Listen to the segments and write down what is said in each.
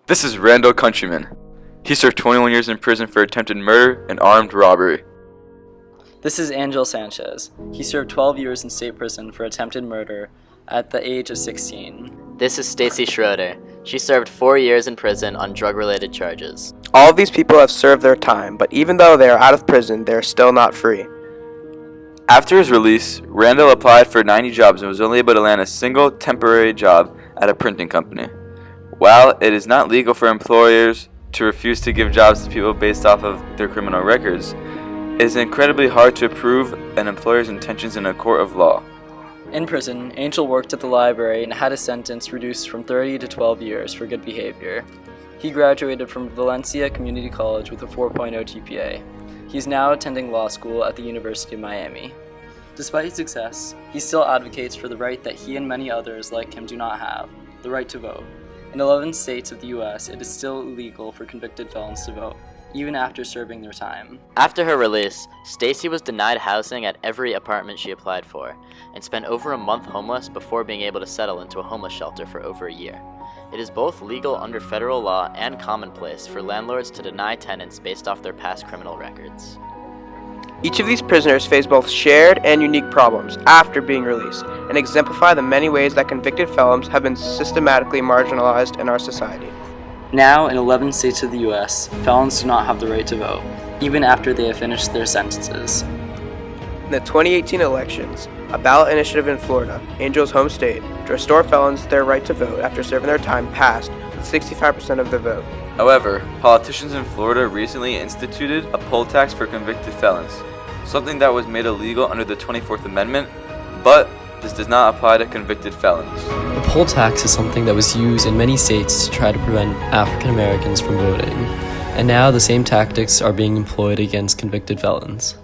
This is Randall Countryman. He served 21 years in prison for attempted murder and armed robbery. This is Angel Sanchez. He served 12 years in state prison for attempted murder at the age of 16. This is Stacy Schroeder. She served 4 years in prison on drug-related charges. All of these people have served their time, but even though they are out of prison, they are still not free. After his release, Randall applied for 90 jobs and was only able to land a single temporary job at a printing company. While it is not legal for employers to refuse to give jobs to people based off of their criminal records, it is incredibly hard to prove an employer's intentions in a court of law. In prison, Angel worked at the library and had his sentence reduced from 30 to 12 years for good behavior. He graduated from Valencia Community College with a 4.0 GPA. He is now attending law school at the University of Miami. Despite his success, he still advocates for the right that he and many others like him do not have, the right to vote. In 11 states of the U.S., it is still illegal for convicted felons to vote, even after serving their time. After her release, Stacy was denied housing at every apartment she applied for, and spent over a month homeless before being able to settle into a homeless shelter for over a year. It is both legal under federal law and commonplace for landlords to deny tenants based off their past criminal records. Each of these prisoners face both shared and unique problems after being released, and exemplify the many ways that convicted felons have been systematically marginalized in our society. Now, in 11 states of the U.S., felons do not have the right to vote, even after they have finished their sentences. In the 2018 elections, a ballot initiative in Florida, Angel's home state, to restore felons their right to vote after serving their time passed with 65% of the vote. However, politicians in Florida recently instituted a poll tax for convicted felons, something that was made illegal under the 24th Amendment, but this does not apply to convicted felons. The poll tax is something that was used in many states to try to prevent African Americans from voting, and now the same tactics are being employed against convicted felons.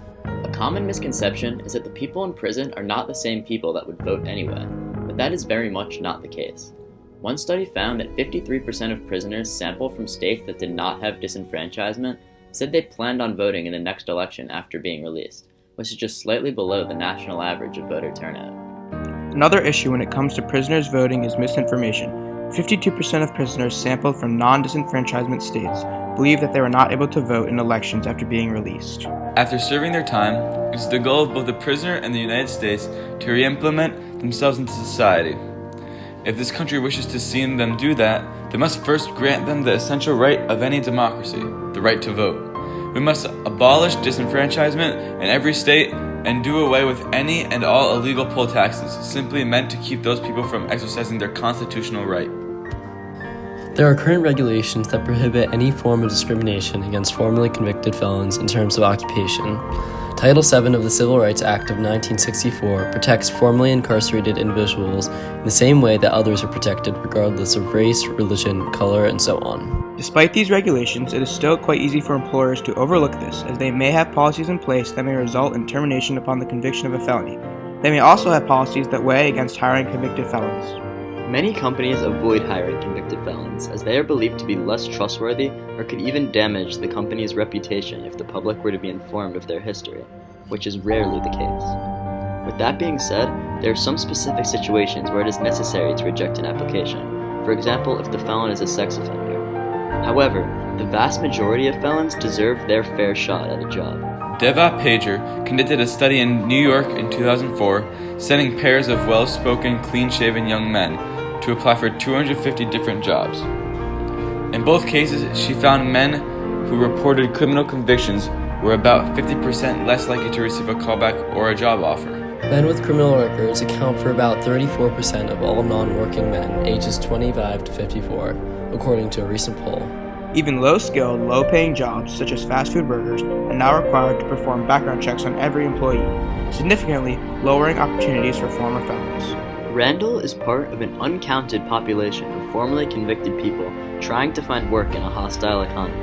A common misconception is that the people in prison are not the same people that would vote anyway, but that is very much not the case. One study found that 53% of prisoners sampled from states that did not have disenfranchisement said they planned on voting in the next election after being released, which is just slightly below the national average of voter turnout. Another issue when it comes to prisoners voting is misinformation. 52% of prisoners sampled from non-disenfranchisement states believe that they were not able to vote in elections after being released. After serving their time, it is the goal of both the prisoner and the United States to re-implement themselves into society. If this country wishes to see them do that, they must first grant them the essential right of any democracy, the right to vote. We must abolish disenfranchisement in every state and do away with any and all illegal poll taxes, simply meant to keep those people from exercising their constitutional right. There are current regulations that prohibit any form of discrimination against formerly convicted felons in terms of occupation. Title VII of the Civil Rights Act of 1964 protects formerly incarcerated individuals in the same way that others are protected regardless of race, religion, color, and so on. Despite these regulations, it is still quite easy for employers to overlook this, as they may have policies in place that may result in termination upon the conviction of a felony. They may also have policies that weigh against hiring convicted felons. Many companies avoid hiring convicted felons as they are believed to be less trustworthy or could even damage the company's reputation if the public were to be informed of their history, which is rarely the case. With that being said, there are some specific situations where it is necessary to reject an application, for example if the felon is a sex offender. However, the vast majority of felons deserve their fair shot at a job. Deva Pager conducted a study in New York in 2004, sending pairs of well-spoken, clean-shaven young men to apply for 250 different jobs. In both cases, she found men who reported criminal convictions were about 50% less likely to receive a callback or a job offer. Men with criminal records account for about 34% of all non-working men ages 25 to 54, according to a recent poll. Even low-skilled, low-paying jobs, such as fast food workers, are now required to perform background checks on every employee, significantly lowering opportunities for former felons. Randall is part of an uncounted population of formerly convicted people trying to find work in a hostile economy.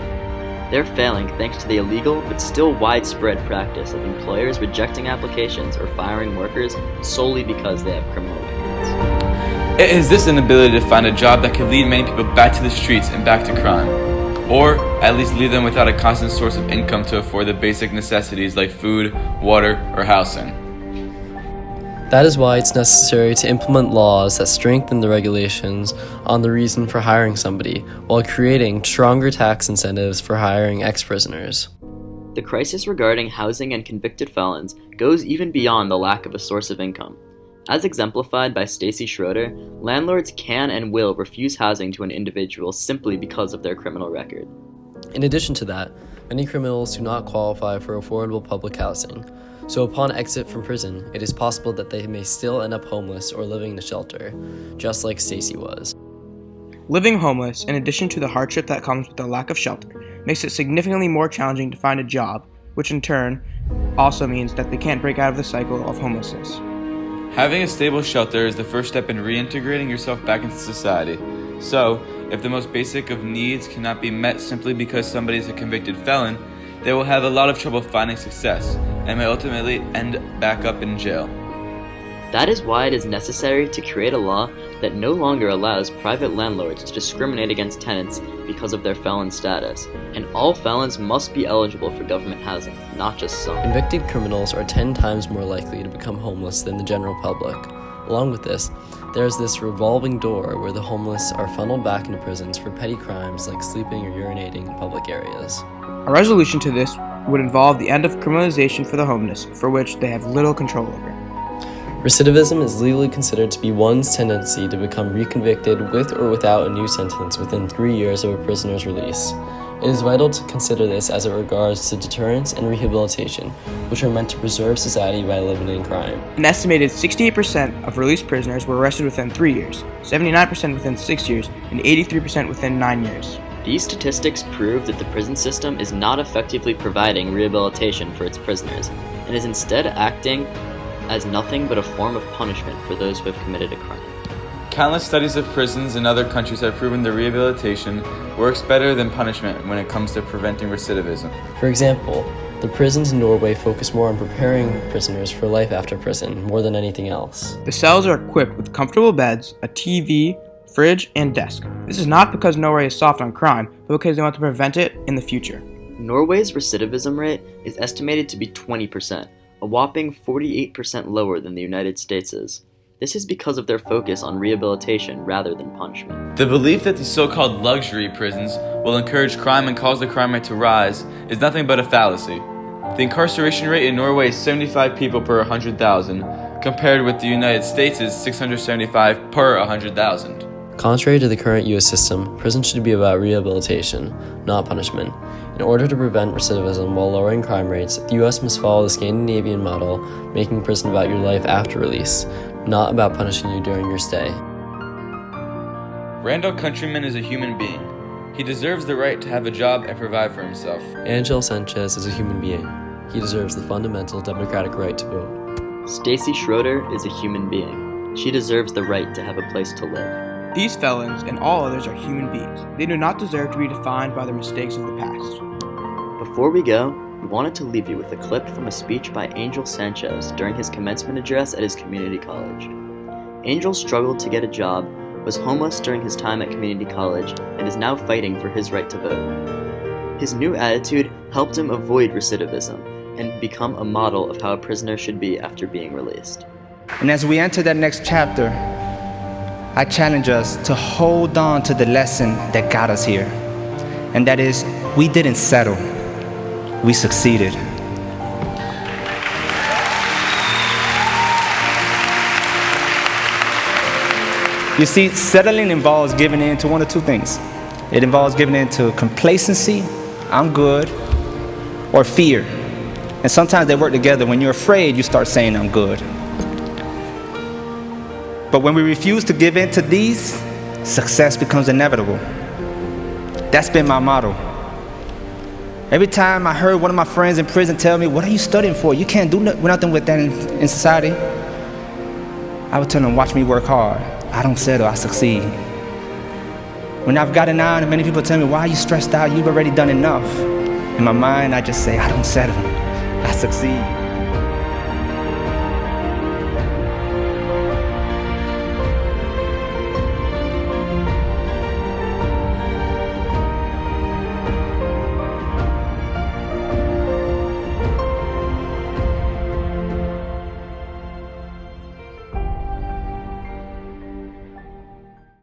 They're failing thanks to the illegal but still widespread practice of employers rejecting applications or firing workers solely because they have criminal records. It is this inability to find a job that could lead many people back to the streets and back to crime, or at least leave them without a constant source of income to afford the basic necessities like food, water, or housing. That is why it's necessary to implement laws that strengthen the regulations on the reason for hiring somebody, while creating stronger tax incentives for hiring ex-prisoners. The crisis regarding housing and convicted felons goes even beyond the lack of a source of income. As exemplified by Stacey Schroeder, landlords can and will refuse housing to an individual simply because of their criminal record. In addition to that, many criminals do not qualify for affordable public housing, so upon exit from prison, it is possible that they may still end up homeless or living in a shelter, just like Stacey was. Living homeless, in addition to the hardship that comes with the lack of shelter, makes it significantly more challenging to find a job, which in turn also means that they can't break out of the cycle of homelessness. Having a stable shelter is the first step in reintegrating yourself back into society. So, if the most basic of needs cannot be met simply because somebody is a convicted felon, they will have a lot of trouble finding success and may ultimately end back up in jail. That is why it is necessary to create a law that no longer allows private landlords to discriminate against tenants because of their felon status, and all felons must be eligible for government housing, not just some. Convicted criminals are 10 times more likely to become homeless than the general public. Along with this, there is this revolving door where the homeless are funneled back into prisons for petty crimes like sleeping or urinating in public areas. A resolution to this would involve the end of criminalization for the homeless, for which they have little control over. Recidivism is legally considered to be one's tendency to become reconvicted with or without a new sentence within 3 years of a prisoner's release. It is vital to consider this as it regards to deterrence and rehabilitation, which are meant to preserve society by eliminating crime. An estimated 68% of released prisoners were arrested within 3 years, 79% within 6 years, and 83% within 9 years. These statistics prove that the prison system is not effectively providing rehabilitation for its prisoners, and is instead acting as nothing but a form of punishment for those who have committed a crime. Countless studies of prisons in other countries have proven that rehabilitation works better than punishment when it comes to preventing recidivism. For example, the prisons in Norway focus more on preparing prisoners for life after prison more than anything else. The cells are equipped with comfortable beds, a TV, fridge, and desk. This is not because Norway is soft on crime, but because they want to prevent it in the future. Norway's recidivism rate is estimated to be 20%, a whopping 48% lower than the United States is. This is because of their focus on rehabilitation rather than punishment. The belief that these so-called luxury prisons will encourage crime and cause the crime rate to rise is nothing but a fallacy. The incarceration rate in Norway is 75 people per 100,000, compared with the United States' 675 per 100,000. Contrary to the current U.S. system, prison should be about rehabilitation, not punishment. In order to prevent recidivism while lowering crime rates, the U.S. must follow the Scandinavian model, making prison about your life after release, not about punishing you during your stay. Randall Countryman is a human being. He deserves the right to have a job and provide for himself. Angel Sanchez is a human being. He deserves the fundamental democratic right to vote. Stacey Schroeder is a human being. She deserves the right to have a place to live. These felons and all others are human beings. They do not deserve to be defined by the mistakes of the past. Before we go, we wanted to leave you with a clip from a speech by Angel Sanchez during his commencement address at his community college. Angel struggled to get a job, was homeless during his time at community college, and is now fighting for his right to vote. His new attitude helped him avoid recidivism and become a model of how a prisoner should be after being released. And as we enter that next chapter, I challenge us to hold on to the lesson that got us here. And that is, we didn't settle, we succeeded. You see, settling involves giving in to one of two things. It involves giving in to complacency, I'm good, or fear. And sometimes they work together. When you're afraid, you start saying, I'm good. But when we refuse to give in to these, success becomes inevitable. That's been my motto. Every time I heard one of my friends in prison tell me, what are you studying for? You can't do nothing with that in society. I would tell them, watch me work hard. I don't settle, I succeed. When I've gotten out and many people tell me, why are you stressed out? You've already done enough. In my mind, I just say, I don't settle, I succeed.